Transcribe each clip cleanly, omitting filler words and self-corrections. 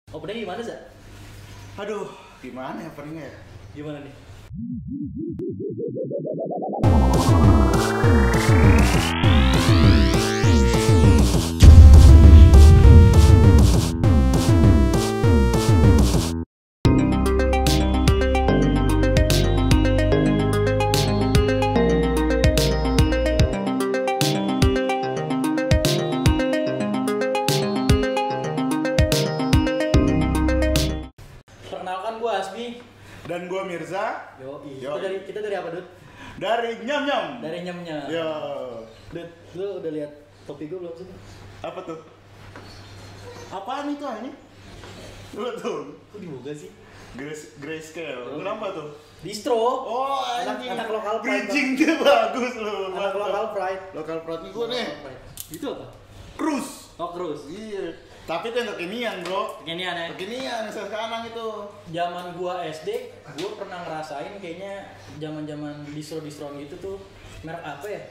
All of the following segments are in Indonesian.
Openingnya gimana sih? Aduh, gimana ya openingnya ya? Gimana nih? Perkenalkan gue Asbi. Dan gua Mirza. Kita dari apa, Dut? Dari Nyam-Nyam. Dari Nyam-Nyam. Yo. Dut, lu udah lihat topi gue belum sih? Apa tuh? Apaan itu ini? Lu tuh. Kok dibuka sih? Grayscale. Kenapa tuh? Distro. Oh, Anak lokal pride. Bridging dia bagus lu. Anak lokal pride. Lokal pride nih gua nih. Itu apa? Cruise. Oh, cruise. Iya. Tapi itu yang kekinian, Bro. Kekinian ya. Kekinian sekarang itu. Zaman gua SD, gua pernah ngerasain kayaknya zaman-zaman distro-distro gitu tuh merek apa ya?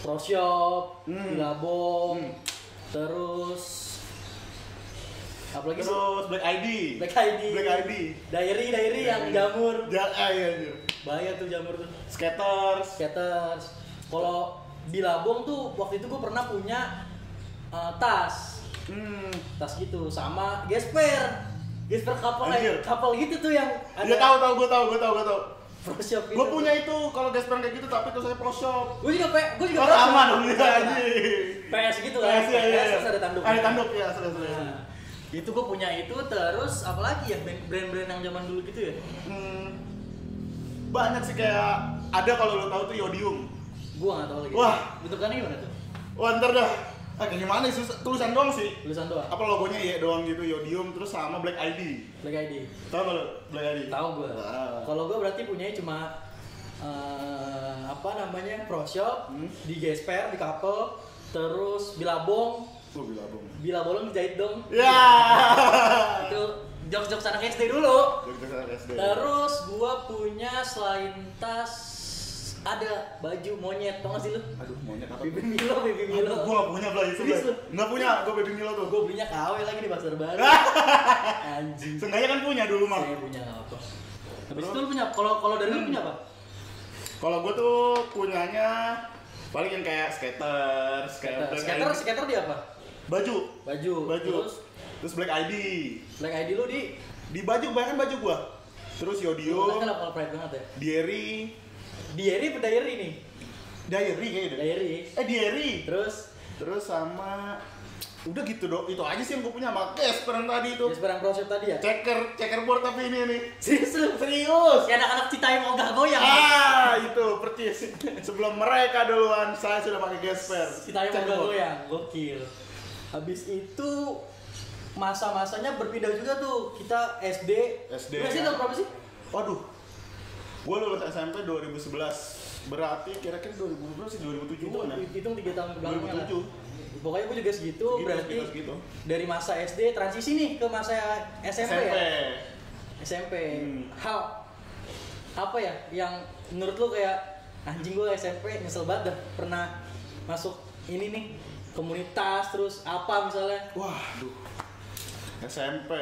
ProShop, Billabong, terus apa lagi sih? Terus Black ID. Black ID. Black ID. Diary yang jamur. Iya, iya. Bahaya tuh jamur tuh. Skaters. Kalau Billabong tuh waktu itu gua pernah punya tas. Tas gitu sama Gesper couple gitu tuh yang ada. Ya tahu gua tahu. ProShop gitu. Gua punya itu kalau Gasper kayak gitu tapi tulisannya ProShop. Gua juga Oh, sama dong dia aja. PS gitu kan. PS, iya. Terus ada tanduk. Ada tanduk ya, sudah. Nah, itu gua punya itu terus apalagi ya brand-brand yang zaman dulu gitu ya. Banyak sih kayak ada kalau lo tahu tuh Yodium. Gua enggak tahu lagi. Wah. Bentukannya gimana tuh? Wah, ntar dah. Kayak gimana sih? Tulisan doang sih. Tulisan doang. Apa logonya ya doang gitu, Yodium terus sama Black ID. Black ID. Tahu nggak lo Black ID? Tahu gua. Nah. Kalau gua berarti punyanya cuma apa namanya? ProShop, di Gesper, di Couple, terus Billabong. Billabong dijahit dong. Ya. Itu jokes-jokes anak SD dulu. SD. Terus gua punya selain tas ada baju monyet, tau gak sih lu? Aduh, maunya apa? Baby Milo. Gua nggak punya bela itu. Serius lu? Nggak punya, gua Baby Milo tuh. Gua belinya KW lagi di pasar baru. Anjing. Seenggaknya kan punya dulu mah. Saya punya apa? Habis itu lu punya, kalau dari lu punya apa? Kalau gue tuh punyanya paling yang kayak skaters, kayak Black ID. Skater di apa? Baju. Terus Black ID. Black ID lu di Baju, bahkan baju gua. Terus Yodium, kan lokal pride banget ya. Diary Diary kayaknya. Diary. Terus sama udah gitu dong. Itu aja sih yang gua punya sama Gasper yang tadi itu. Gasper yang ProShop tadi ya? Checkerboard tapi ini nih. Serius. Ya anak-anak Citayam ogah goyang. Itu percis. Sebelum mereka duluan saya sudah pakai Gasper. Citayam ogah goyang, gokil. Habis itu masa-masanya berpindah juga tuh. Kita SD. Lu SD tahun berapa sih? Waduh. Gua lulus SMP 2011. Berarti kira-kira 2012 sih 2007 kan ya? Hitung 3 tahun kebelakang. 2007. Pokoknya gue juga segitu, berarti dari masa SD transisi nih ke masa SMP. Ya? SMP. Hal apa ya yang menurut lu kayak anjing gue SMP nyesel banget dah pernah masuk ini nih komunitas terus apa misalnya? Waduh. SMP.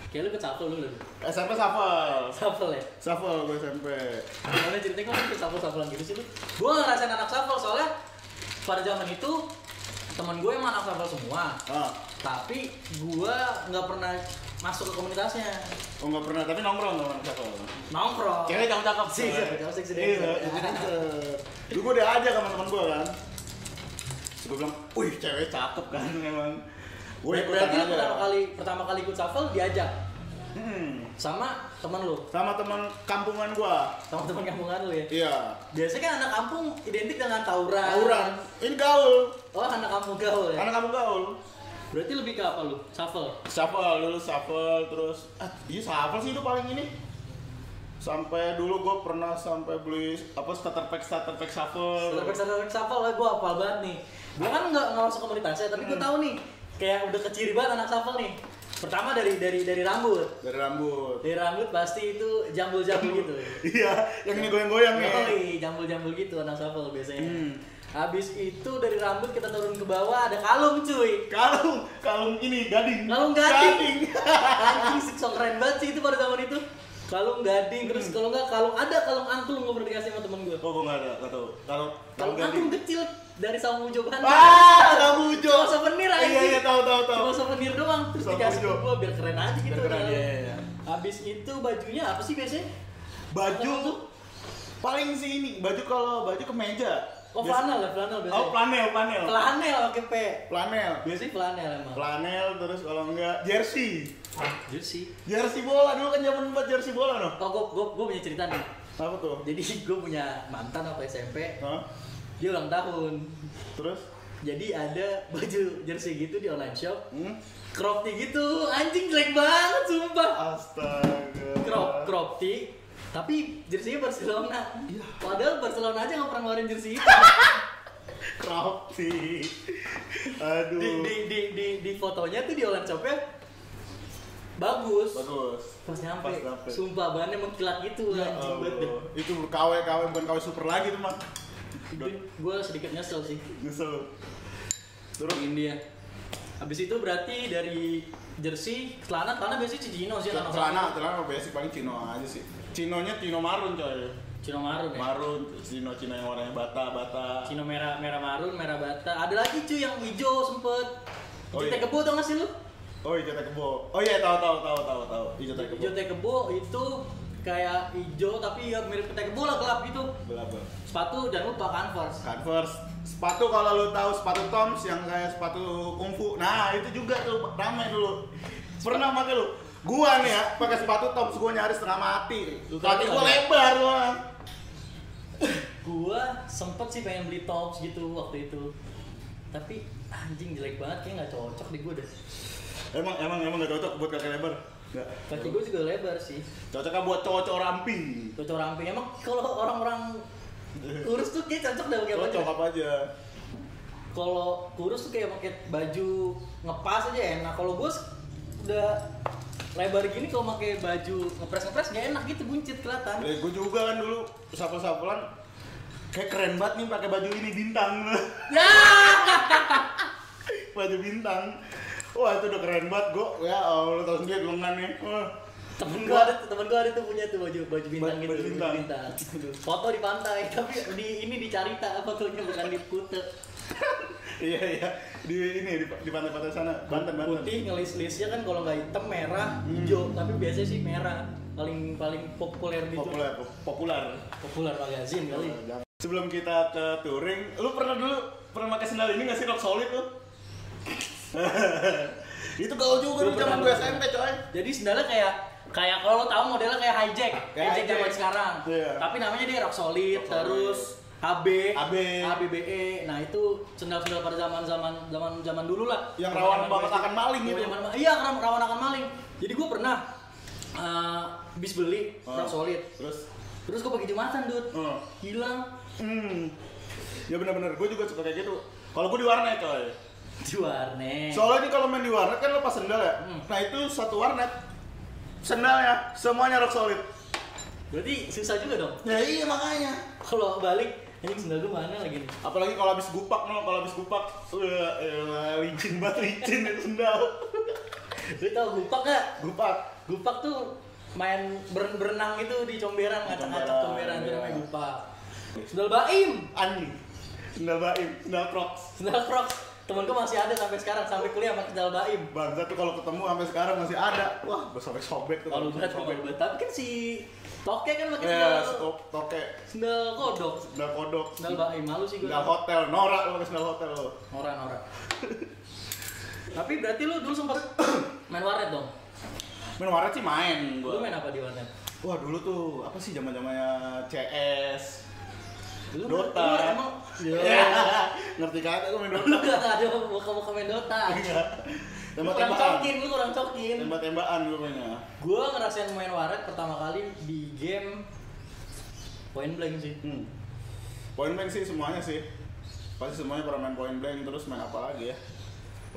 Kayak lu ke Shuffle dulu. SMP Shuffle. Shuffle ya? Shuffle gue SMP. Gimana ceritanya kok ke Shuffle gitu sih lu? Gue ngerasain anak Shuffle soalnya pada zaman itu temen gue emang anak Shuffle semua. Tapi gue nggak pernah masuk ke komunitasnya. Oh nggak pernah, tapi nongkrong sama Shuffle. Nongkrong. Cewek cakep sih. Dulu gue udah aja sama temen gue kan. Gue bilang, wih cewek cakep kan memang. Berarti lu pertama kali ikut Shuffle diajak? Sama teman lu? Sama teman kampungan gua. Sama teman kampungan lu ya? Iya. Biasanya kan anak kampung identik dengan tawuran. Ini gaul. Oh, anak kampung gaul ya? Anak kampung gaul. Berarti lebih ke apa lu? Shuffle? Lulus Shuffle terus iya Shuffle sih itu paling ini. Sampai dulu gua pernah sampai beli apa starter pack Shuffle. Starter pack Shuffle lah gua hafal banget nih. Gua kan enggak masuk komunitasnya, tapi gua tahu nih kayak udah keciri banget anak Shuffle nih. Pertama dari rambut. Dari rambut pasti itu jambul gitu. Iya, yang ini goyang-goyang nih. Jambul gitu anak Shuffle biasanya. Habis itu dari rambut kita turun ke bawah ada kalung cuy. Kalung ini gading. Kalung gading. Anjing sok keren banget sih itu pada zaman itu. Kalung gading terus kalau enggak kalung angklung gue pernah dikasih sama temen gue. Oh, gue enggak tahu. Kalung Angklung kecil dari Samujo Bandung. Samujo. Cuma souvenir aja. Iya, tahu. Cuma souvenir doang terus dikasih ke gue biar keren aja gitu. Keren, iya. Habis itu bajunya apa sih biasanya? Baju paling sih ini, baju kemeja. Oh, flanel biasanya. Oh, flanel. Flanel pakai P. Flanel. Biasanya flanel emang. Flanel terus kalau enggak jersey. Jersey Bola dulu kan zaman buat jersey bola noh. Oh, gue punya cerita nih. Apa tuh? Jadi gue punya mantan waktu SMP. Hah? Dia ulang tahun. Terus? Jadi ada baju jersey gitu di online shop. Crop tee gitu, anjing jelek banget sumpah. Astaga. Crop tee, tapi jersey Barcelona. Iya. Padahal Barcelona aja nggak pernah ngeluarin jersey itu. Crop tee. Aduh. Di fotonya tuh di online shopnya bagus. Pas nyampe. Sumpah bannya mengkilat gitu anjing banget deh. Itu KW bukan KW super lagi tuh mah. Gue sedikit nyesel sih. Terus ini dia. Habis itu berarti dari jersey, celana biasanya Cino sih. Celana basic paling Cino aja sih. Cinonya Cino marun coy. Cino marun ya? Marun, Cino yang warnanya bata. Cino merah marun, merah bata. Ada lagi cuy yang hijau sempet. Oh, Hijau iya. Kebo tau gak sih lu? Oh, hijau teh kebo. Oh iya, tahu. Hijau teh kebo. Hijau teh kebo itu kayak hijau tapi ya mirip teh kebo lah, gelap gitu. Gelap. Sepatu jangan lupa Converse. Sepatu kalau lu tahu sepatu Toms yang kayak sepatu kungfu. Nah, itu juga tuh ramai dulu. Pernah pakai lu? Gua nih ya, pakai sepatu Toms gua nyaris setengah mati. Kaki gua lebar doang. Gua sempet sih pengen beli Toms gitu waktu itu. Tapi anjing jelek banget, kayak nggak cocok di gua deh. Emang nggak cocok buat kaki lebar? Nggak. Kaki gua juga lebar sih. Cocoknya buat cowok-cowok ramping. Cocok ramping. Emang kalau orang-orang kurus tuh kayak cocok dah pakai baju. Cocok apa aja? Kalau kurus tuh kayak pakai baju ngepas aja enak. Kalau gue udah lebar gini kalau pakai baju ngepres gak enak gitu, buncit kelihatan. Gue juga kan dulu sapel-sapelan kayak keren banget nih pakai baju ini bintang. Ya. Baju bintang. Wah, itu udah keren banget gue. Ya Allah, tahu sendiri lengan nih. Temen gua ada tuh punya tuh baju bintang gitu. Baju bintang. Foto di pantai, tapi di Carita fotonya bukan di Kute. Iya. Di pantai-pantai sana, Banten. Putih ngelis-lisnya kan kalau nggak hitam merah, hijau, tapi biasanya sih merah. Paling populer di itu. Populer magazine kali. Sebelum kita ke touring, lu pernah pakai sendal ini nggak sih, Rock Solid tuh? Itu gaul juga dulu zaman gue SMP coy. Jadi sendalnya kayak kalau lo tahu modelnya kayak hijack zaman sekarang. Yeah. Tapi namanya dia Rock Solid, terus HBBE. Nah, itu sendal-sendal pada zaman dulu lah. Yang rawan banget akan maling itu. Iya, rawan akan maling. Jadi gue pernah habis beli Rock Solid. Terus gue pakai jumatan, Dut. Hilang. Ya benar-benar, gue juga suka kayak gitu. Kalau gue di warnet coy. Di warnet. Soalnya nih kalau main di warnet kan lepas sendal ya. Nah, itu satu warnet. Sendalnya semuanya Rock Solid. Berarti susah juga dong. Ya iya makanya. Kalau balik, ini sendal gue mana lagi nih? Apalagi kalau habis gupak, licin itu sendal. Lu tau gupak gak? Gupak tuh main berenang gitu di comberan, ngacak-ngacak comberan itu namanya gupak. Sendal Baim. Anjing. Sendal Crocs. Temen gue masih ada sampai sekarang, sampai kuliah pakai sendal Baim. Bangsa tuh kalau ketemu sampai sekarang masih ada. Wah, gue sobek tuh. Kalau berat. Tapi kan si Toke kan pakai Toke. Sendal kodok. Sendal Baim, malu sih gue. Sendal hotel, norak lo pakai sendal hotel lo. Norak. Tapi berarti lu dulu sempat main warnet dong? Main warnet sih main gue. Lu main apa di warnet? Wah, dulu tuh apa sih zaman-zamannya CS. Dota. Emang ya. Ngerti kagak lu main Dota? Lu gak ada muka-muka main Dota. Tembak-tembakan. Kurang cokin. Tembak-tembakan gue mainnya. Gue ngerasain main warnet pertama kali di game Point Blank sih. Point Blank sih semuanya sih. Pasti semuanya pernah main Point Blank, terus main apa lagi ya?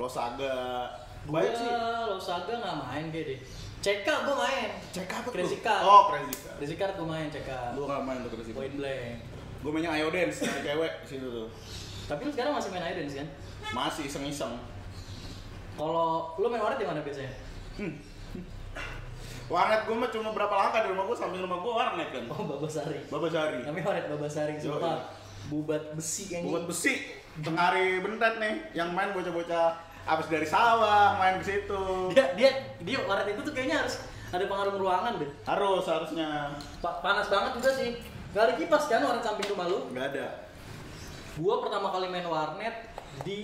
Losaga. Baik sih. Losaga nggak main kayak deh. CK gue main. CK apa tuh? Crazy Card. Oh, Crazy Card gue main CK. Gue nggak main tuh Crazy Card. Point Blank. Gue mainnya Ayo Dance, cewek di situ tuh. Tapi lu sekarang masih main Aidens kan? Masih iseng-iseng. Kalau lu main warnet di mana biasanya? Warnet gue mah cuma berapa langkah dari rumah gue, samping rumah gue warnet kan. Oh, Babasari. Babasari. Namanya warnet Babasari, sumpah. Bubat besi kayaknya. Bubat besi. Tengah hari bentet nih, yang main bocah-bocah abis dari sawah main ke situ. Dia warnet itu tuh kayaknya harus ada pengaruh ruangan deh. Harusnya. Panas banget juga sih. Gak ada kipas kan warnet samping rumah lu? Gak ada. Gua pertama kali main warnet di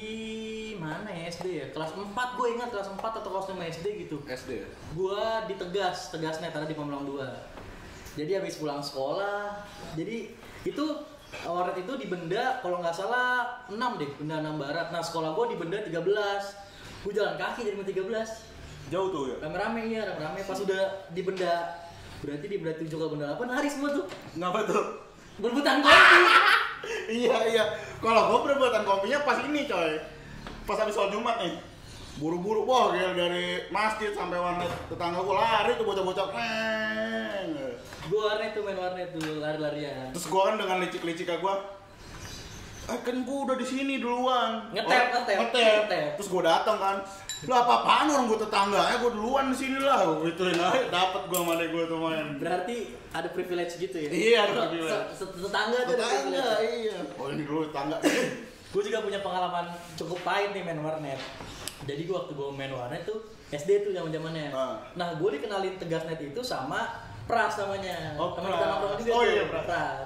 mana ya, SD ya? Kelas 4 gue ingat, kelas 4 atau kelas 5 SD gitu. SD. Gua di Tegasnet ada di Pamulang 2. Jadi habis pulang sekolah, jadi itu warnet itu di Benda kalau nggak salah 6 deh, Benda 6 Barat. Nah, sekolah gua di Benda 13. Gua jalan kaki dari Benda 13. Jauh tuh ya? Rame-rame ya, rame-rame. Pas udah di Benda, berarti di Benda 7 ke Benda 8 lari semua tuh. Ngapa tuh? Berebutan kopi. Iya. Kalau gue berebutan kopinya pas ini coy. Pas habis sholat Jumat nih. Buru-buru, wah dari masjid sampai warnet tetangga gue lari tuh bocah-bocah. Gue warnet tuh, main warnet tuh, lari-larian. Terus gue kan dengan licik-licik gue, kan gue udah di sini duluan. Ngetep. Terus gue datang kan, lu apa-apaan orang gue tetangganya, gue duluan di sini lah. Gue gituin aja, dapet gue sama adek gue tuh main. Berarti ada privilege gitu ya? Iya, ada privilege. Tetangga tuh ada privilege. Iya. Oh ini dulu tetangga. Gue juga punya pengalaman cukup pahit nih main warnet. Jadi gue waktu gue main warnet tuh SD tuh zaman-zamannya. Nah, gue dikenalin Tegasnet itu sama Pras namanya. Oh, teman kita nongkrong juga tuh. Iya, Pras.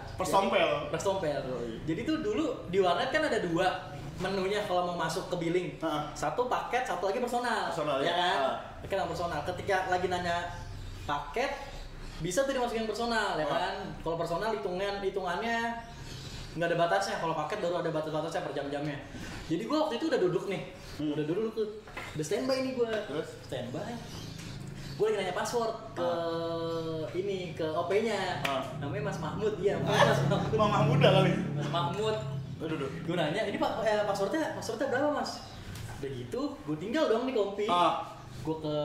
Persompel. Jadi tuh dulu di warnet kan ada 2 menunya kalau mau masuk ke billing. Satu paket, satu lagi personal. Ya kan? Paket sama personal. Ketika lagi nanya paket, bisa tuh dimasukin personal ya kan? Kalau personal hitungannya nggak ada batasnya. Kalau paket baru ada batas-batasnya per jam-jamnya. Jadi gua waktu itu udah duduk nih. Udah duduk tuh. Udah standby nih gua. Terus standby. Gue lagi nanya password ke ini, ke OP-nya. Namanya Mas Mahmud dia. Mas Mahmud. Bang Mahmud kali. Mas Mahmud. Aduh. Gue nanya, ini passwordnya berapa Mas? Udah gitu, gue tinggal dong di kompi. Gue ke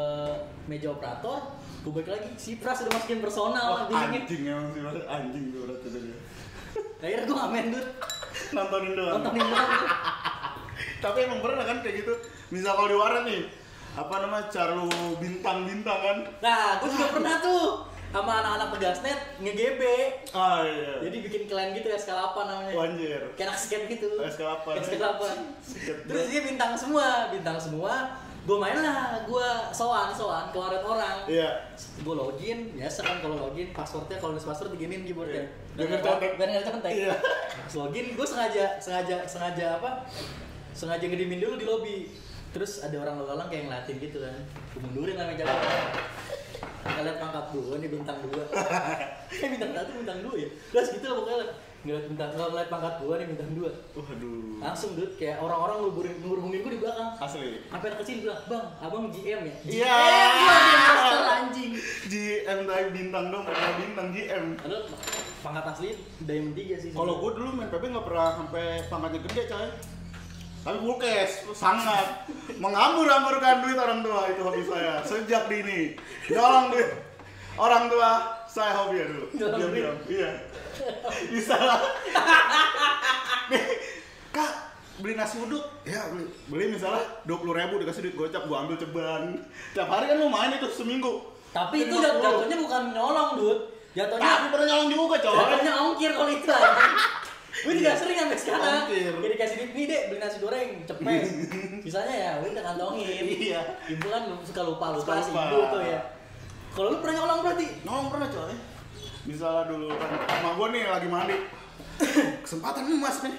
meja operator, gue balik lagi. Si Pras udah masukin personal. Anjing emang sih, anjing tuh berarti tadi. Akhirnya gue nggak main tuh. Nontonin doang. Tapi emang pernah kan kayak gitu. Misal kalau di warnet nih, apa namanya, cari bintang-bintang kan. Nah, gue juga pernah tuh sama anak-anak Tegasnet nge-GB. Iya. Jadi bikin klan gitu, SK8 namanya. Anjir. Kayak anak skate gitu. SK8. Terus dia bintang semua. Gue main lah, gue soan ke warnet orang. Iya. Gue login, biasa kan kalau login passwordnya kalau nulis password diginiin keyboardnya. Biar nggak contek. Iya. Pas login gue sengaja ngedimin dulu di lobby. Terus ada orang lalang kayak ngeliatin gitu kan. Gue mundurin namanya jalan. Kita lihat pangkat gue nih bintang 2. Kayak bintang 1 bintang 2 ya. Terus gitu lah pokoknya. Ngeliat pangkat gue nih bintang 2. Waduh. Langsung dude kayak orang-orang ngurungin gue di belakang. Asli. Sampai anak kecil bilang, "Bang, abang GM ya?" Iya. Master anjing. GM dari bintang dong, pernah bintang GM. Aduh, pangkat asli Diamond 3 sih. Kalau gue dulu main PB nggak pernah sampai pangkatnya gede coy. Tapi full cash, sangat menghambur-hamburkan duit orang tua, itu hobi saya sejak dini. Nyolong duit orang tua, saya hobi ya dulu. Diam-diam, iya. Bisa lah. Nih, Kak, beli nasi uduk, ya beli misalnya 20.000 dikasih duit gocap, gua ambil ceban. Tiap hari kan lu main itu seminggu. Tapi itu jatuhnya bukan nyolong, Dut. Tapi pernah nyolong juga, coy. Jatuhnya ongkir kalau itu aja. Gue juga sering sampai sekarang. Jadi kasih duit nih, Dek, beli nasi goreng, cepet. Sisanya ya udah kantongin. Iya. Ibu kan suka lupa sih ibu tuh ya. Kalau lu pernah nyolong berarti? Nyolong pernah, coy. Misalnya dulu kan sama gua nih lagi mandi. Kesempatan emas nih.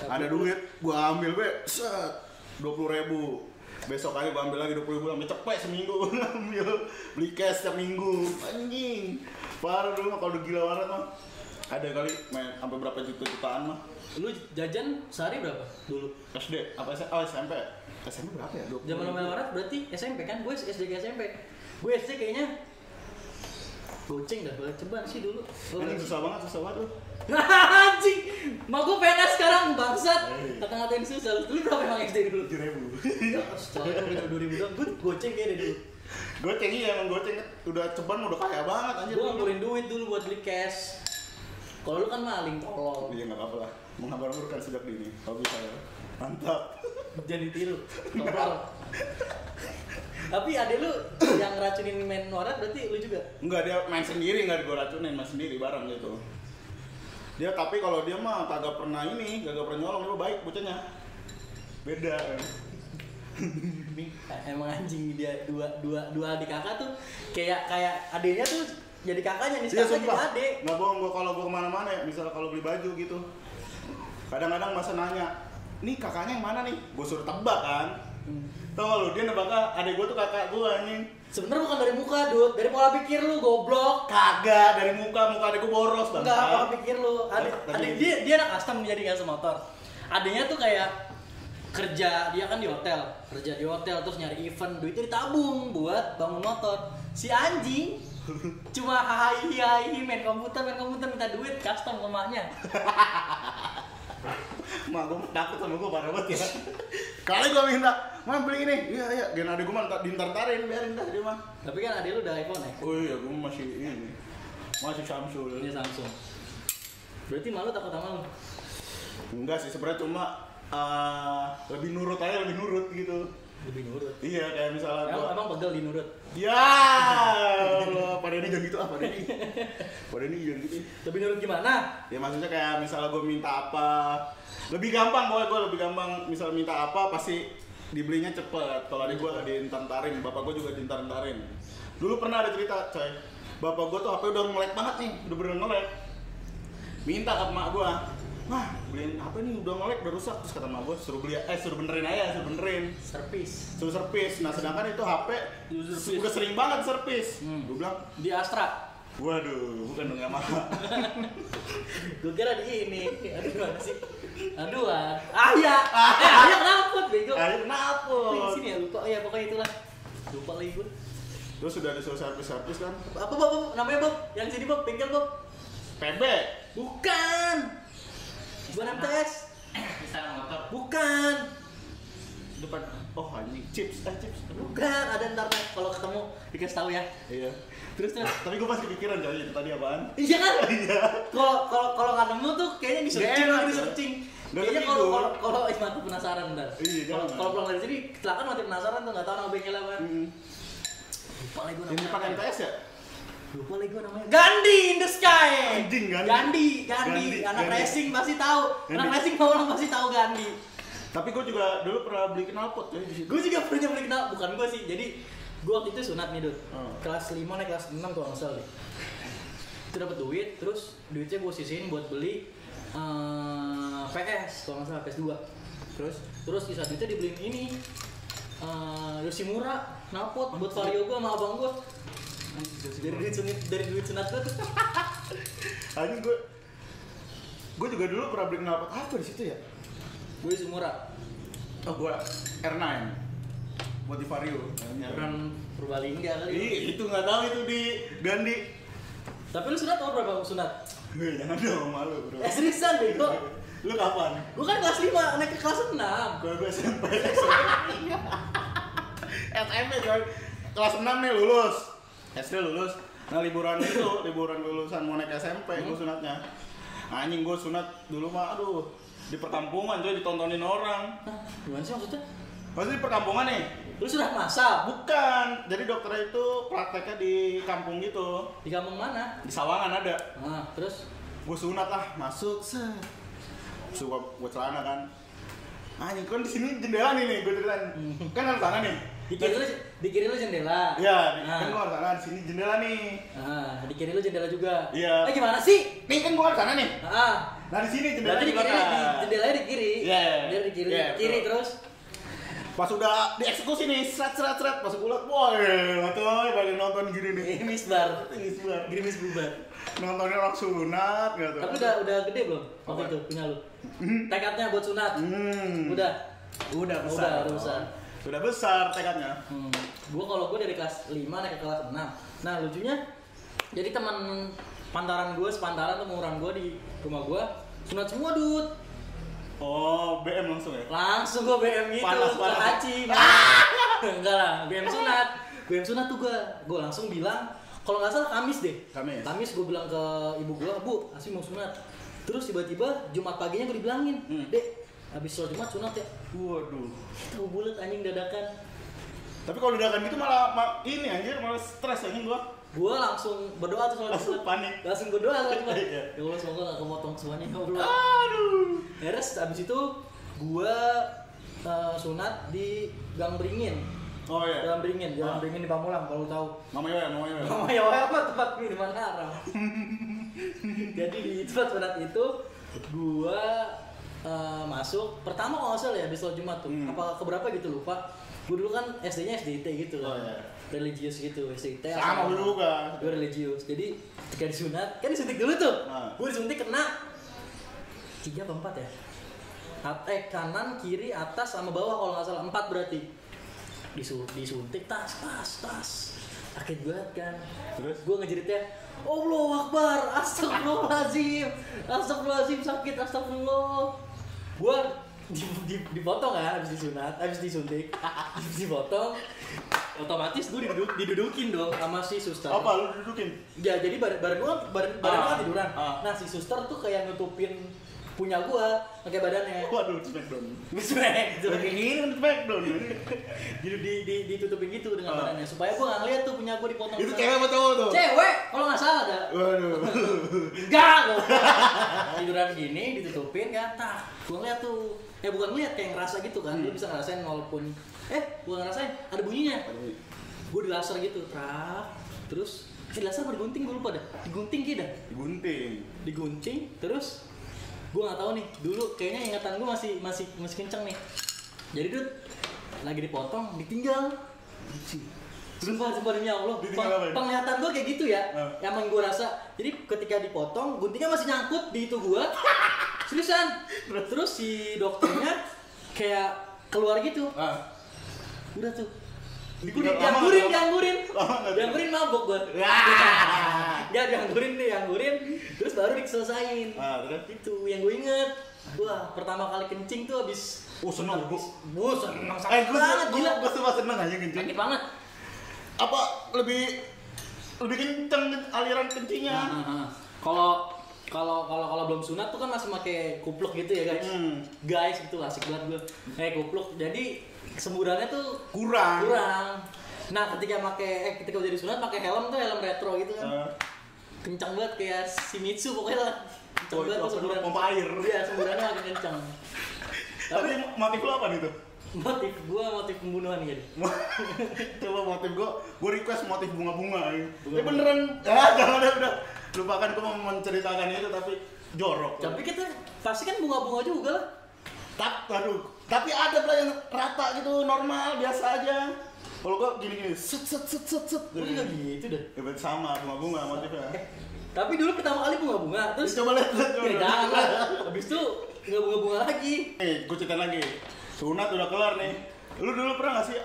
Ada duit, gua ambil set 20.000. Besok aja gua ambil lagi 20.000, sampai cepet seminggu ambil. Beli cash tiap minggu. Anjing. Parah dulu kalau udah gila banget mah. Ada kali main sampai berapa jutaan mah. Lu jajan sehari berapa dulu? SD apa SMP? SMP berapa ya? Zaman main warat berarti SMP kan? Gue SD ke SMP. Gue SD kayaknya goceng dah, ceban sih dulu. Ini susah banget tuh. Anjing, mau gue PNS sekarang bangsat. Kata-katain susah. Lu berapa emang SD dulu? 7.000. Setelah itu 2.000 doang, gue goceng kayaknya dulu. Goceng iya, emang goceng udah ceban udah kaya banget anjir. Gue ngumpulin duit dulu buat beli cash. Kalau lu kan maling tolong. Iya enggak apa-apa lah. Menghabar-habarkan sejak dini. Hobi saya. Mantap. Jadi tiru. Total. Tapi adek lu yang racunin main warat berarti lu juga? Enggak, dia main sendiri, enggak gue racunin, main sendiri bareng gitu. Dia tapi kalau dia mah kagak pernah nyolong, dia baik bocahnya. Beda. Emang anjing dia dua adik kakak tuh kayak adeknya tuh jadi kakaknya nih, sekarang jadi adik. Nggak bohong, gue kalau gue kemana-mana ya, misalnya kalau beli baju gitu, kadang-kadang masa nanya, nih kakaknya yang mana nih? Gue suruh tebak kan. Tau lu, dia nebaknya adek gue tuh kakak gue anjing. Sebenarnya bukan dari muka, Dut, dari pola pikir lu, goblok. Kagak, dari muka adek gue boros bang. Enggak, pola pikir lu. Adik dia anak custom jadi kan semotor. Adiknya tuh kayak kerja, dia kan di hotel, terus nyari event, duitnya ditabung buat bangun motor. Si anjing cuma hai main komputer minta duit custom ke emaknya. Mak gue takut sama gue parah banget ya. Kali gue minta, "Ma beli ini." Iya, gen adek gue mah dintar-tarin, biarin dah dia mah. Tapi kan adek lu udah iPhone ya? Oh iya, gue masih ini. Masih Samsung. Ini Samsung. Berarti malu takut sama lu? Enggak sih, sebenarnya cuma lebih nurut gitu. Lebih nurut. Iya, kayak misalnya Emang pegel di nurut. Ya Allah, Pak Denny jangan gitu Pak Denny. Pak Denny jangan gitu. Lebih nurut gimana? Ya maksudnya kayak misalnya gue minta apa, lebih gampang misalnya minta apa pasti dibelinya cepet. Kalau adik gue dintar-tarin, bapak gue juga dintar-tarin. Dulu pernah ada cerita, coy. Bapak gue tuh HP udah nge-lag banget nih, udah bener nge-lag. Minta ke emak gue, "Wah, beliin HP nih udah nge-lag, udah rusak." Terus kata emak gue, suruh benerin aja, suruh benerin. Suruh servis. Nah, sedangkan itu HP udah sering banget servis. Gue bilang, di Astra. Waduh, bukan dong Yamaha. Gue kira di ini. Aduh, mana sih? Aduan. Ayah kenapa, bego? Ayah kenapa? Di sini ya, lupa. Ya pokoknya itulah. Lupa lagi gue. Terus sudah disuruh servis kan? Apa, Bob? Namanya Bob? Yang sini, Bob? Bengkel, Bob? PB. Bukan. Bukan MTS. Misalnya motor. Bukan. Depan. Oh, anjing. Chips. Bukan, ada ntar kalau ketemu dikasih tahu ya. Iya. Terus. Tapi gue pasti kepikiran coy, itu tadi apaan? Iya kan? Iya. Kalau nggak nemu tuh kayaknya di-searching. Kayaknya kalau mati penasaran ntar. Iya, kalau pulang dari sini kecelakaan mati penasaran tuh nggak tahu nama bengkel apa. Lupa lagi gue namanya. Ini pakai MTS ya? Lupa lagi gue namanya. Gandhi in the sky. Anjing, Gandhi. Anak racing pasti tahu. Anak racing orang pasti tahu Gandhi. Tapi gue juga dulu pernah beli knalpot ya di situ. Gue juga pernah beli knalpot, bukan gue sih. Jadi gue waktu itu sunat nih, Dut. Kelas 5 naik kelas 6 kalau nggak salah deh. Itu dapat duit, terus duitnya gue sisihin buat beli PS kalau nggak salah, PS2. Terus sisa duitnya dibeliin ini Yoshimura knalpot buat Vario gue sama abang gue. Dari duit sunat gue tuh. Anjing, gue juga dulu pernah beli knalpot apa di situ ya? Gue Yoshimura. Oh, gue R9 buat di Vario. R9 Purbalingga kali. Itu nggak tahu itu di Gandhi. Tapi lu sunat tahun berapa sunat? Jangan dong, malu bro. Seriusan bego. Lu kapan? Gue kan kelas 5 naik ke kelas 6. Gue SMP. SMP coy. Kelas 6 nih lulus. SD lulus. Nah liburan lulusan mau naik SMP gue sunatnya. Anjing, gue sunat dulu mah aduh di perkampungan coy, ditontonin orang. Gimana sih maksudnya? Maksudnya di perkampungan nih. Lu sudah masa? Bukan. Jadi dokternya itu prakteknya di kampung gitu. Di kampung mana? Di Sawangan ada. Nah, terus Gue sunat lah, masuk set. Suka gue celana kan. Anjing, kan di sini jendela nih gue ceritain. Kan harus sana nih. Di kiri lu jendela. Iya, kan gue harus sana, di sini jendela nih. Nah, di kiri lu jendela juga. Iya. Gimana sih? Nih kan gue harus sana nih. Nah di sini jendela. Berarti di kiri, jendelanya di kiri. Iya. Dia di kiri, kiri terus. Pas udah dieksekusi nih, seret, pas gue liat, woi, coy, pada nonton gini nih. Gerimis bubar. Nontonnya orang sunat, gitu. Tapi udah gede belum waktu itu punya lu? Tekadnya buat sunat. Udah besar. Udah besar tekadnya. Kalau gue dari kelas 5 naik ke kelas 6. Nah lucunya, jadi teman sepantaran tuh umuran gue di rumah gue sunat semua, Dut. Oh, BM langsung ya? Langsung gue BM gitu, panas. Haji. Enggak lah, BM sunat tuh gue langsung bilang, kalau nggak salah Kamis deh. Kamis gue bilang ke ibu gue, "Bu, Asmi mau sunat." Terus tiba-tiba Jumat paginya gue dibilangin, Dek, habis sholat Jumat sunat ya. Waduh. Tahu bulat anjing dadakan. Tapi kalau dadakan gitu malah ini anjir, malah stres anjing gua. Gua langsung berdoa tuh soal Langsung panik. Langsung berdoa soal Jumat. Iya. Ya Allah semoga gak kemotong semuanya ya Allah. Aduh. Terus abis itu gua sunat di Gang Beringin. Oh iya. Jalan Beringin di Pamulang kalau tahu. Namanya apa tempat minuman haram. Jadi di tempat sunat itu gua masuk pertama kalau nggak salah ya habis sholat Jumat tuh. Apa keberapa gitu lupa. Gue dulu kan SD-nya SDIT gitu Oh, kan. iya. Religius gitu, SDIT. Sama dulu juga. Gue religius. Jadi ketika disunat, kan disuntik dulu tuh. Gue disuntik kena 3 apa 4 ya? Kanan, kiri, atas sama bawah kalau nggak salah 4 berarti. Disuntik tas. Sakit banget kan. Terus gue ngejeritnya, Allahu Akbar, astagfirullahaladzim, sakit, astagfirullah. Gue dipotong kan, habis disunat, habis disuntik, habis dipotong, otomatis gue didudukin dong sama si suster. Apa lu dudukin? Ya jadi bareng gua tiduran. Nah si suster tuh kayak nutupin punya gua pakai badannya. Waduh, smackdown. Kayak gini Smackdown. ditutupin gitu dengan badannya supaya gua nggak ngeliat tuh punya gua dipotong. Itu cewek apa cowok tuh? Cewek, kalau nggak salah dah. Waduh. Enggak, tiduran gini ditutupin kan, gua ngeliat tuh. Bukan ngeliat kayak ngerasa gitu kan, lu bisa ngerasain walaupun gua ngerasain ada bunyinya. Gua di laser gitu, terus di laser apa digunting gua lupa dah. Digunting gitu dah. Digunting, terus gua nggak tahu nih. Dulu kayaknya ingatan gua masih kenceng nih. Jadi Dut lagi dipotong, ditinggal. Sumpah demi Allah, penglihatan gua kayak gitu ya. Emang gua rasa. Jadi ketika dipotong, guntingnya masih nyangkut di itu gua. Seriusan. Terus si dokternya kayak keluar gitu. Udah tuh. Dianggurin mabok gua. Ya dianggurin. Terus baru diselesain. Terus itu yang gue inget. Wah, pertama kali kencing tuh habis seneng gua. Seneng sakit banget gila. Gua cuma seneng aja kencing. Sakit banget. Apa lebih kenceng aliran kencingnya? Kalau belum sunat tuh kan masih pakai kupluk gitu ya guys. Guys itu asik banget gue. Kupluk. Jadi semburannya tuh kurang. Nah ketika udah disunat pakai helm tuh helm retro gitu kan. Kencang banget kayak Shimizu pokoknya lah. Kencang banget tuh semburan. Pompa air. Iya semburannya makin kencang. Tapi motif lo apa nih tuh? Motif pembunuhan gitu. Coba motif gue request motif bunga-bunga ya. Beneran. Jangan udah. Lupakan gue mau menceritakan itu tapi jorok. Tapi kita pasti kan bunga-bunga juga lah. Tapi ada pula yang rata gitu normal biasa aja. Kalau gue gini set. Gue juga gitu deh. Berarti sama bunga-bunga motifnya. Tapi dulu pertama kali bunga-bunga terus coba lihat. Jangan. Habis itu nggak bunga-bunga lagi. Gue cerita lagi. Sunat udah kelar nih. Lu dulu pernah nggak sih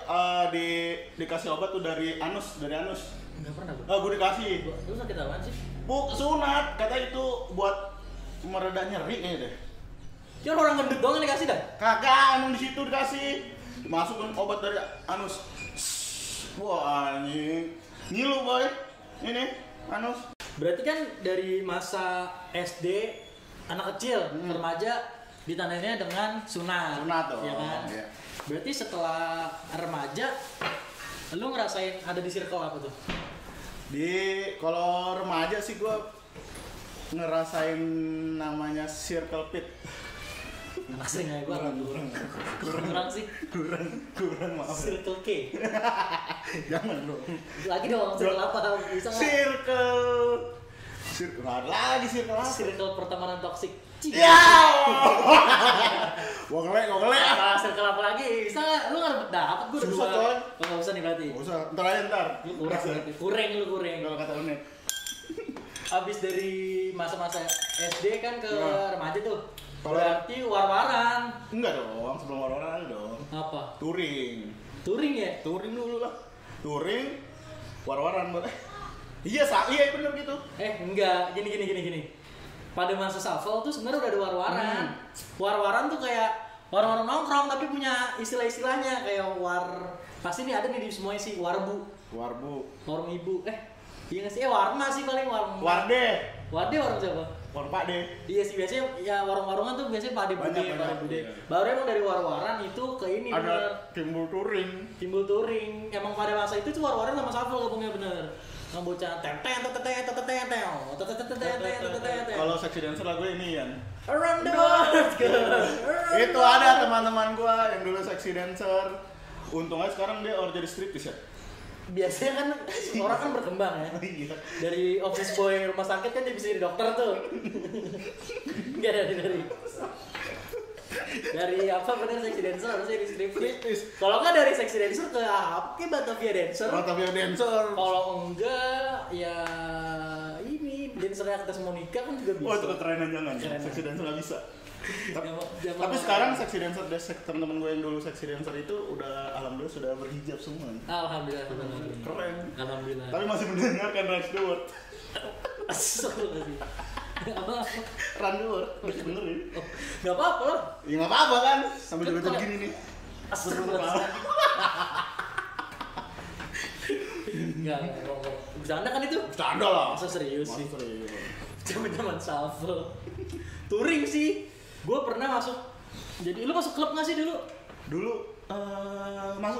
dikasih obat tuh dari anus? Nggak pernah gue. Gue dikasih. Lu sakit apaan sih? Sunat, kata itu buat mereda nyeri kayaknya deh. Cuma orang gendut doang yang dikasih dah? Kagak, emang di situ dikasih. Dimasukin obat dari anus. Wah anjing. Ngilu boy. Ini anus. Berarti kan dari masa SD anak kecil, remaja ditandainya dengan sunat. Tuh. Ya kan? Iya. Berarti setelah remaja lu ngerasain ada di circle apa tuh? Kalau remaja sih gue ngerasain namanya circle pit. Ngerasain ya gue kurang sih. Kurang maaf. Circle K. Jangan dong. Lagi dong circle apa? Bisa nggak? Circle ada lagi circle apa? Circle pertemanan toksik. Ya. Gua ngelek. Circle apa lagi? Bisa nggak? Lu nggak dapet gue udah susah coy. Nggak usah nih berarti. Nggak usah. Ntar. Lu kurang. Kalau kata Unik. Abis dari masa-masa SD kan ke remaja tuh. Berarti war-waran. Enggak dong. Sebelum war-waran dong. Apa? Touring Ya? Touring dulu lah. Touring. War-waran boleh. Iya bener gitu. Enggak. Gini. Pada masa shuffle tuh sebenarnya udah ada war-waran. War-waran tuh kayak war-waran nongkrong tapi punya istilah-istilahnya kayak pasti nih ada nih di semuanya sih warbu. Warung ibu. Iya nggak sih? Warma sih paling warung. Warde warung siapa? warung Pak De. Iya sih, biasanya ya warung-warungan tuh biasanya Pak De Bude. Iya. Baru emang dari war-waran itu ke ini Ada bener. timbul touring. Emang pada masa itu tuh war-waran sama shuffle gabungnya bener. Yang bocah Kalau Sexy Dancer lagu ini Yan. Around the world. Itu ada teman-teman gua yang dulu Sexy Dancer. Untungnya sekarang dia orang jadi striptease ya. Biasanya kan orang kan berkembang ya. Iya. Dari office boy rumah sakit kan dia bisa jadi dokter tuh. Enggak dari apa bener Sexy Dancer harusnya jadi striptease. Kalau nggak dari Sexy Dancer ke apa ke Batavia Dancer. Kalau enggak ya ini dancernya Agnes Monica kan juga bisa. Oh itu kekerenan jangan. Sexy Dancer nggak bisa. Tapi sekarang Sexy Dancer, teman-teman gue yang dulu Sexy Dancer itu udah alhamdulillah sudah berhijab semua. Alhamdulillah. Keren. Alhamdulillah. Tapi masih mendengarkan Run the World. Run the World masih dengerin. Oh, nggak apa-apa lah. Ya nggak apa-apa kan, sambil joget gini nih. Astagfirullah. Enggak. Bercanda kan itu? Bercanda lah. Masa serius sih? Serius. Zaman shuffle. Touring sih. Gue pernah masuk. Jadi lu masuk klub nggak sih dulu? Dulu masuk.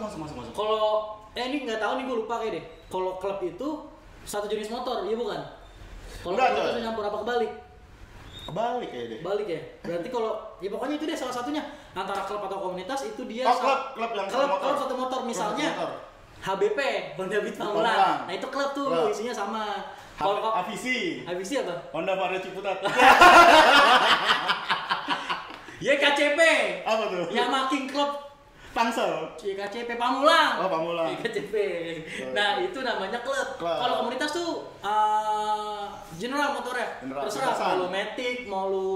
Kalau ini nggak tahu nih, gue lupa kayak deh. Kalau klub itu satu jenis motor, iya bukan? Kalau klub itu nyampur apa kebalik? Kebalik ya deh. Balik ya. Berarti kalau ya pokoknya itu deh salah satunya antara klub atau komunitas itu dia klub yang klub satu motor misalnya. HBP, Honda Beat Pamulang. Nah itu klub tuh isinya sama. Kalau Avisi apa? Honda Vario Ciputat. YKCP. Apa tuh? Yamaha Club Pansel. YKCP Pamulang. Oh Pamulang. YKCP. Nah itu namanya klub. Kalau komunitas tuh general motornya. Terserah mau lu Matic, mau lu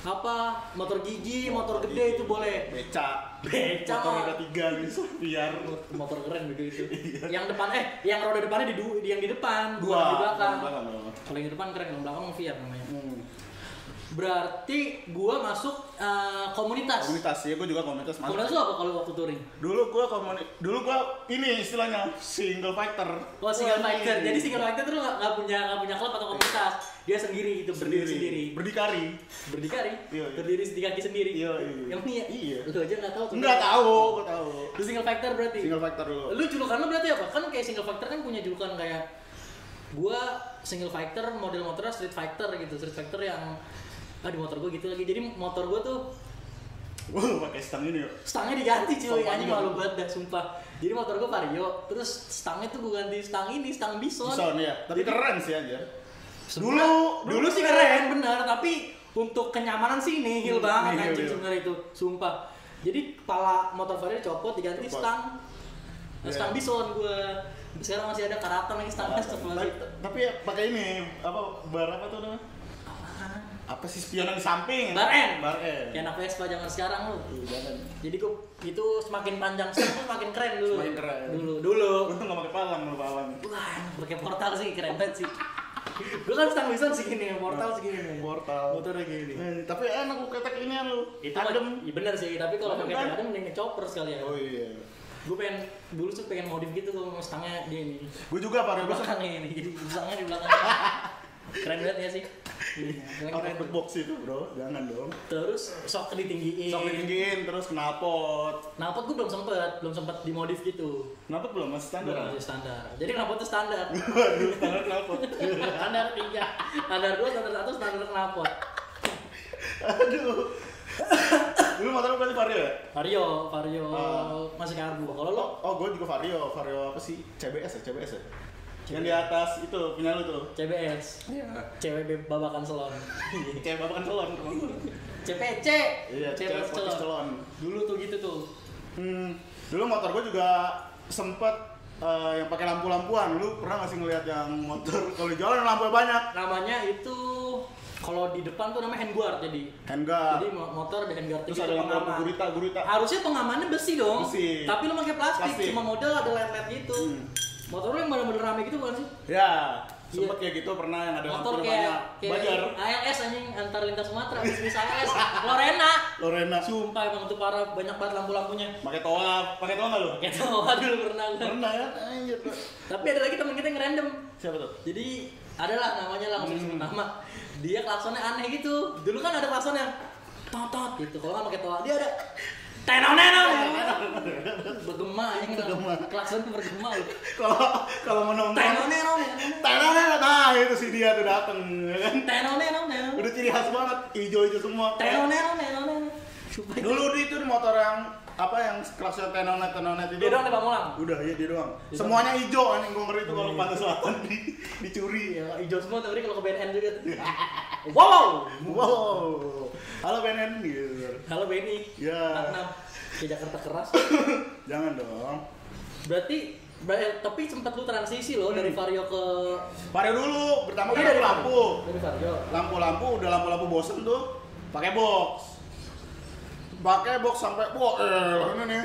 apa motor gigi, motor gede itu boleh. Beca Motor roda 3 gitu biar motor keren begitu itu. Yang depan yang roda depannya yang di depan, dua di belakang. Kalau yang di depan keren, yang belakang VR namanya. Berarti gua masuk komunitas. Komunitas ya, gua juga komunitas masuk. Komunitas lu apa kalau waktu touring? Dulu gua ini istilahnya single fighter. Oh, single fighter. Jadi single fighter tuh nggak punya klub atau komunitas. Dia sendiri gitu, berdiri sendiri. Berdikari. Iya. Berdiri di kaki sendiri. Iya. Yang ini ya? Iya. Lu aja nggak tahu tuh. Nggak tahu, gua tahu. Lu single fighter berarti. Single fighter dulu. Lu julukan lu berarti apa? Kan kayak single fighter kan punya julukan kayak gua single fighter, model motornya street fighter gitu. Street fighter yang di motor gue gitu lagi. Jadi motor gue tuh pakai stang ini yuk. Stangnya diganti cuy, anjing malu banget dah sumpah. Jadi motor gue Vario, terus stangnya tuh gue ganti stang Bison. Bison ya. Tapi keren sih aja. Dulu sih keren bener, tapi untuk kenyamanan sih nihil banget anjing sebenarnya itu, sumpah. Jadi kepala motor Vario dicopot diganti stang Bison gue. Sekarang masih ada karatan lagi stangnya tapi ya pakai ini bar apa tuh namanya? Apa sih spion yang di samping? Bar N. Ya anak Vespa zaman sekarang lu. Jangan. Jadi gua itu semakin panjang semakin keren dulu. Semakin keren. Dulu. Untung enggak pakai palang. Wah, pakai portal sih keren banget sih. Gua kan stang Bison segini, portal segini. Motornya gini. Tapi enak lu ketek ini lu. Itu adem. Iya benar sih, tapi kalau pakai adem mending chopper sekali ya. Oh iya. Gue dulu tuh pengen modif gitu kalau stangnya dia ini. Gue juga Vario belakang ini, jadi stangnya di belakang. Keren banget ya sih. Keren box itu bro, jangan dong. Terus sok ditinggiin, terus knalpot gue belum sempet dimodif gitu. Knalpot belum, masih standar. Masih standar. Jadi knalpot itu standar. Waduh, standar knalpot. Standar 3, standar 2, standar 1, standar knalpot. Aduh. Dulu motor lu berarti Vario ya? Vario masih karbu. Kalau lo? Oh, gue juga Vario apa sih? CBS ya? Yang di atas itu punya lu tuh. CBS. Iya. Cewek babakan selon. Cewek babakan selon. CPC. Iya, cewek selon. Dulu tuh gitu tuh. Dulu motor gue juga sempet yang pakai lampu-lampuan. Lu pernah nggak sih ngeliat yang motor kalau di jalan lampunya banyak? Namanya itu kalau di depan tuh namanya handguard jadi. Handguard. Jadi motor ada handguard terus ada lampu gurita. Harusnya pengamannya besi dong. Besi. Tapi lu pakai plastik. Cuma model ada LED gitu. Motor lu yang bener-bener rame gitu bukan sih? Ya, sempet kayak gitu pernah yang ada motor lampu kayak Bajar. ALS anjing antar lintas Sumatera, bis ALS. Lorena. Sumpah emang itu parah, banyak banget lampu-lampunya. Pakai toa enggak lu? Pakai toa dulu pernah. Pernah ya? Anjir. Tapi ada lagi teman kita yang random. Siapa tuh? Jadi Adalah namanya lah, nggak sebut nama. Dia klaksonnya aneh gitu. Dulu kan ada klakson yang tot gitu. Kalau nggak pakai toa, dia ada tenong. Bergema yang klakson tuh bergema loh. Kalau mau nongkrong Tenong. nah itu si dia tuh dateng ya kan. Tenong. Udah ciri khas banget, hijau semua. Tenong. Dulu itu motor yang apa yang klakson tenonet itu. Dia doang di Pamulang. Udah ya dia doang. Semuanya hijau anjing, gua ngeri itu kalau Pantai Selatan dicuri. Ya, hijau semua tapi kalau ke BNN juga tuh. Wow. Halo BNN gitu. Halo Benny. Ya. 46 ke Jakarta keras. Jangan dong. Berarti tapi sempat lu transisi loh dari Vario ke Vario dulu, pertama kan dari lampu. Dari Vario. Lampu udah lampu bosen tuh. Pakai box sampai ini nih.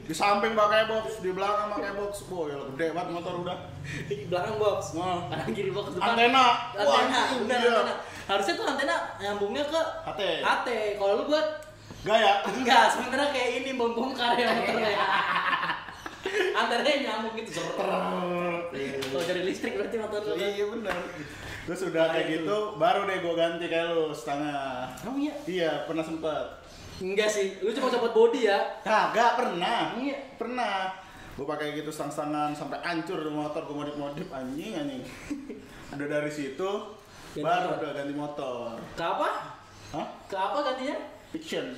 Di samping pakai box, di belakang pakai box. Ya gede banget motor udah. Di belakang box. Nah, kanan kiri box depan. Antena. Antena. Harusnya tuh antena nyambungnya ke HT. Kalau lu buat gaya. Enggak, sebenarnya kayak ini bom-bom karya motornya. Antenanya nyambung gitu. Kalau dari listrik berarti motor lu. Iya benar. Terus udah kayak gitu, baru deh gua ganti kayak lu setengah. Oh iya? Iya, pernah sempet. Enggak sih, lu cuma copot body ya? Kagak pernah. Iya. Pernah. Gua pakai gitu setengah-setenghan sampai hancur motor, gua modif anjing. Udah dari situ baru udah ganti motor. Ke apa? Hah? Ke apa gantinya? Fiction.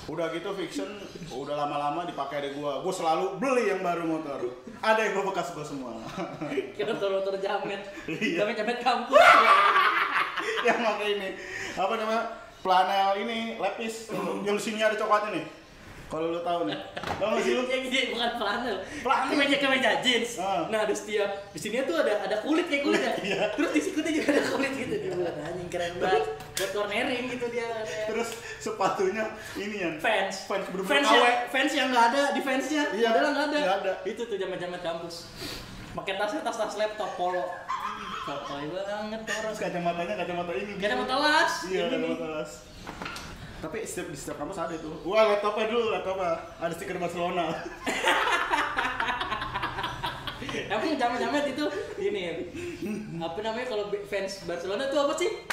Udah gitu fiction, udah lama-lama dipakai deh gua. Gua selalu beli yang baru motor. Ada yang gua bekas gua semua. Kayak motor jamet. Iya. Jamet kampus. Yang pakai ini apa namanya? Flanel ini lepis yang sini ada coklatnya nih. Kalau lu tahu nih. Tahu enggak sih lu? Yang ini bukan flanel. Kemeja jeans. Nah, di sini tuh ada kulit kayak kulit ya. Iya. Terus di sikutnya juga ada kulit gitu dibuat. Anjing keren banget. Buat cornering gitu dia. Terus sepatunya ini yang fans bener-bener KW. Fans yang enggak ada di fansnya. Iya, padahal enggak ada. Nggak ada. Itu tuh jamet-jamet kampus. Pakai tas laptop polo. Sotoy banget orang. Kacamata ini. Kacamata las. Iya, kacamata las. Tapi di setiap kampus ada itu. Wah, laptopnya ada stiker Barcelona. Emang jamet-jamet itu ini apa namanya kalau fans Barcelona tuh apa sih?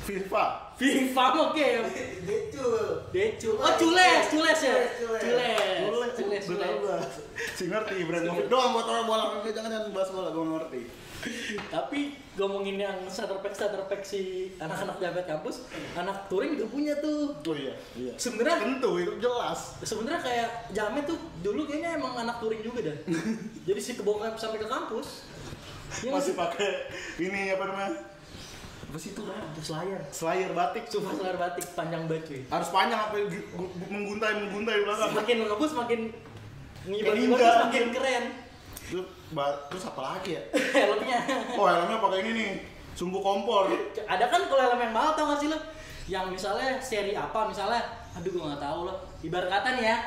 FIFA oke. Decul. Oh, cules ya. Cules. Si ngerti brand mobil doang buat orang bola. Jangan bahas bola, gua ngerti. Tapi ngomongin yang starter pack si anak-anak jabat kampus, anak touring juga punya tuh. Oh iya. Sebenarnya tentu itu jelas. Sebenarnya kayak jamet tuh dulu kayaknya emang anak touring juga dah. Jadi si kebawa sampai ke kampus. Masih pakai ini apa namanya? Apa sih itu? Slayer batik. Sumpah slayer batik panjang banget cuy. Harus panjang apa mengguntai di belakang. Semakin ngebus makin ngibar makin keren. Terus apa lagi ya? Helmnya. Oh, helmnya pakai ini nih, sumbu kompor. Ada kan kalau helm yang mahal tau gak sih lo? Yang misalnya seri apa, misalnya, aduh gue gak tahu lo. Ibarat kata nih ya,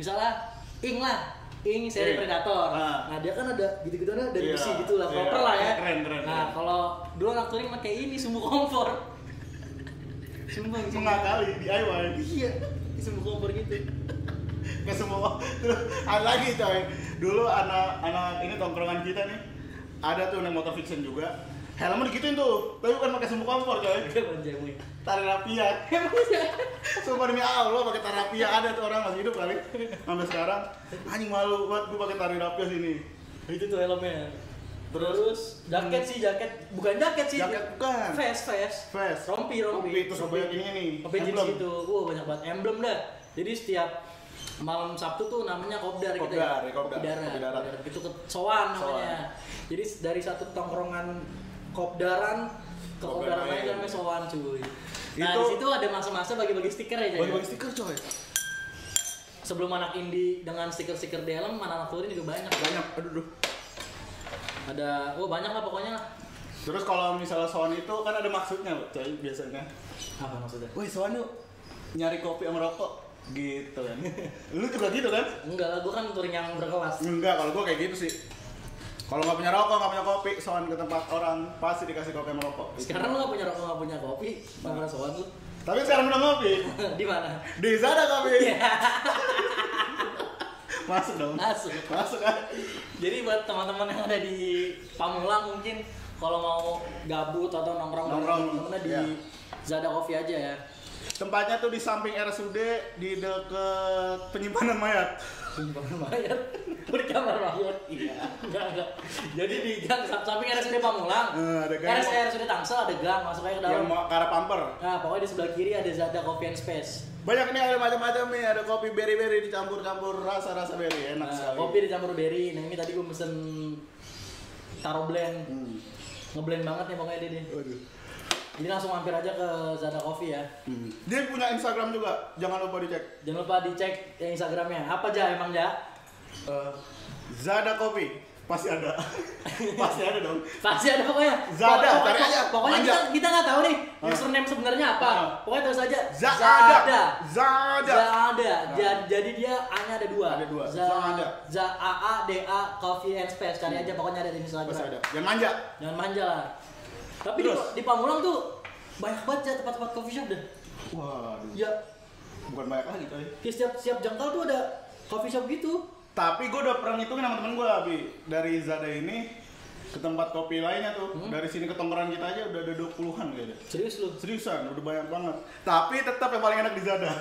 misalnya Ing seri Predator. Nah dia kan ada gitu-gitu dari besi gitu lah, proper lah ya. Keren. Nah kalau dulu anak touring pakai ini sumbu kompor. Mengakali DIY. Iya, sumbu kompor gitu. Kayak semua. Terus ada lagi coy. Dulu anak ini tongkrongan kita nih. Ada tuh naik motor fiction juga. Helmnya digituin tuh. Tapi bukan pakai sumbu kompor coy. Tari rapia. Sumpah demi Allah pakai tari rapia. Ada tuh orang masih hidup kali. Sampai sekarang anjing malu banget gue pakai tari rapia sini. Itu tuh helmnya. Terus jaket bukan jaket sih. Jaket bukan. Vest. Rompi. Terus banyak ini nih. Rompi jeans gitu. Banyak banget emblem dah. Jadi setiap malam Sabtu tuh namanya kopdar gitu ya. Kopdar. Itu sowan namanya. Jadi dari satu tongkrongan kopdaran ke kopdaran lain namanya sowan cuy. Nah, di situ ada masa-masa bagi-bagi stiker ya. Bagi-bagi stiker coy. Sebelum anak indie dengan stiker-stiker di helm, anak touring juga banyak. Aduh. Ada banyak lah pokoknya. Terus kalau misalnya sowan itu kan ada maksudnya coy biasanya. Apa maksudnya? Woi sowan yuk nyari kopi sama rokok. Gitu kan. Lu juga gitu kan? Enggak lah, gue kan touring yang berkelas. Enggak, kalau gue kayak gitu sih. Kalau nggak punya rokok, nggak punya kopi, sowan ke tempat orang pasti dikasih kopi sama rokok. Sekarang lu nggak punya rokok, nggak punya kopi, nggak pernah sowan lu. Tapi sekarang udah ngopi. Di mana? Di sana kopi. Masuk dong. Masuk kan. Jadi buat teman-teman yang ada di Pamulang mungkin kalau mau gabut atau nongkrong teman-teman di Zada Coffee aja ya. Tempatnya tuh di samping RSUD di deket penyimpanan mayat. Penyimpanan mayat? Di kamar mayat? Iya. Enggak. Jadi di gang samping RSUD Pamulang. Ada gang. RSUD Tangsel ada gang, masuk aja ke dalam. Yang mau ke arah Pamper. Nah, pokoknya di sebelah kiri ada Zada Coffee and Space. Banyak nih, ada macam-macam nih, ada kopi berry-berry dicampur-campur rasa-rasa berry, enak sekali. Kopi dicampur berry. Nah, ini tadi gue pesen taro blend. Ngeblend banget nih pokoknya dia nih. Waduh. Jadi langsung mampir aja ke Zada Coffee ya. Dia punya Instagram juga, jangan lupa dicek. Jangan lupa dicek yang Instagramnya. Apa aja emang ya? Zada Coffee, pasti ada. Pasti ada dong. Pasti ada pokoknya. Zada, cari aja. Pokoknya kita nggak tahu nih username sebenarnya apa. Pokoknya terus aja Zada. Jadi dia A-nya ada dua. Ada dua. Zada Coffee and Space. Cari aja pokoknya ada di Instagram. Pasti ada. Jangan manja lah. Tapi di Pamulang tuh banyak banget ya tempat-tempat coffee shop deh. Waduh. Ya. Bukan banyak lagi coy. Setiap jangkal tuh ada coffee shop gitu. Tapi gue udah pernah ngitungin sama temen gue, Abi. Dari Zada ini ke tempat kopi lainnya tuh. Dari sini ke tongkrongan kita aja udah ada 20-an kayaknya. Serius lu? Seriusan, udah banyak banget. Tapi tetap yang paling enak di Zada.